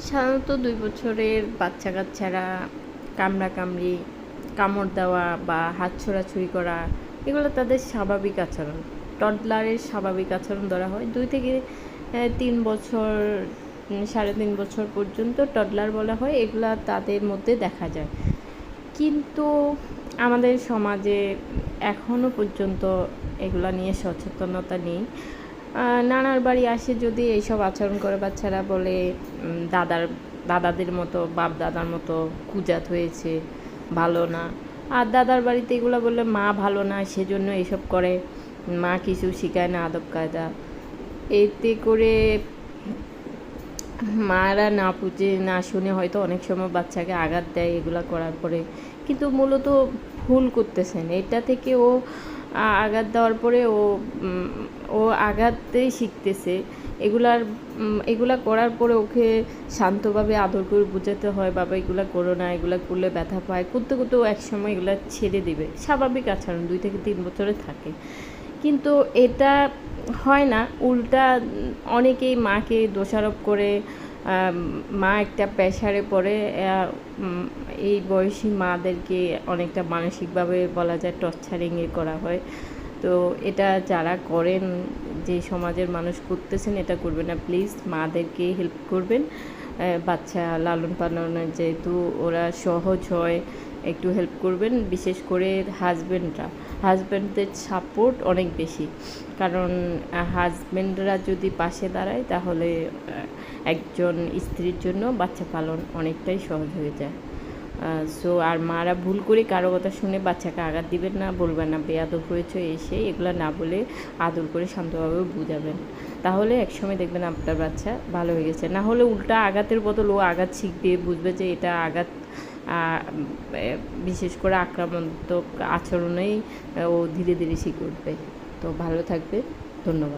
সাধারণত ২ বছরের বাচ্চা কাচ্চারা কামড়াকামড়ি, কামড় দেওয়া বা হাত ছোঁড়াছুঁড়ি করা এগুলো তাদের স্বাভাবিক আচরণ। টডলারের স্বাভাবিক আচরণ ধরা হয়। ২ থেকে ৩ বছর, ৩.৫ বছর পর্যন্ত টডলার বলা হয়। এগুলা তাদের মধ্যে দেখা যায়। কিন্তু আমাদের সমাজে এখনও পর্যন্ত এগুলা নিয়ে সচেতনতা নেই। নানার বাড়ি আসে যদি এইসব আচরণ করে বাচ্চারা বলে দাদাদের মতো, বাপ দাদার মতো কুজাত হয়েছে, ভালো না। আর দাদার বাড়িতে এগুলো বললে মা ভালো না, সেজন্য এইসব করে, মা কিছু শেখায় না আদব কায়দা। এতে করে মারা না বুঝে না শুনে হয়তো অনেক সময় বাচ্চাকে আঘাত দেয় এগুলো করার পরে, কিন্তু মূলত ভুল করতেছেন। এটা থেকে ও আঘাত দেওয়ার পরে ও আঘাতেই শিখতেছে। এগুলা করার পরে ওকে শান্তভাবে আদর করে বোঝাতে হয়, বাবা এগুলো করো না, এগুলো করলে ব্যথা পায়। করতে করতে ও একসময় এগুলো ছেড়ে দিবে। স্বাভাবিক আচরণ ২ থেকে ৩ বছরে থাকে। কিন্তু এটা হয় না, উল্টা অনেকেই মাকে দোষারোপ করে, মা একটা প্রেশারে পড়ে। এই বয়সী মাদেরকে অনেকটা মানসিকভাবে বলা যায় টর্চারিংয়ে করা হয়। তো এটা যারা করেন, যে সমাজের মানুষ করতেছেন, এটা করবেন না প্লিজ। মাদেরকে হেল্প করবেন, বাচ্চা লালন পালনে যেহেতু ওরা সহজ হয়, একটু হেল্প করবেন। বিশেষ করে হাজব্যান্ডদের সাপোর্ট অনেক বেশি, কারণ হাজব্যান্ডরা যদি পাশে দাঁড়ায় তাহলে একজন স্ত্রীর জন্য বাচ্চা পালন অনেকটাই সহজ হয়ে যায়। সো আর মারা ভুল করে কারো কথা শুনে বাচ্চাকে আঘাত দিবেন না, বলবেন না বেয়াদব হয়েছে এসে, এগুলো না বলে আদর করে শান্তভাবে বুঝাবেন। তাহলে একসময় দেখবেন আপনার বাচ্চা ভালো হয়ে গেছে। না হলে উল্টা আঘাতের বদল ও আঘাত শিখবে, বুঝবে যে এটা আঘাত। বিশেষ করে আক্রমণাত্মক আচরণেই ও ধীরে ধীরে শিখে উঠবে। তো ভালো থাকবে, ধন্যবাদ।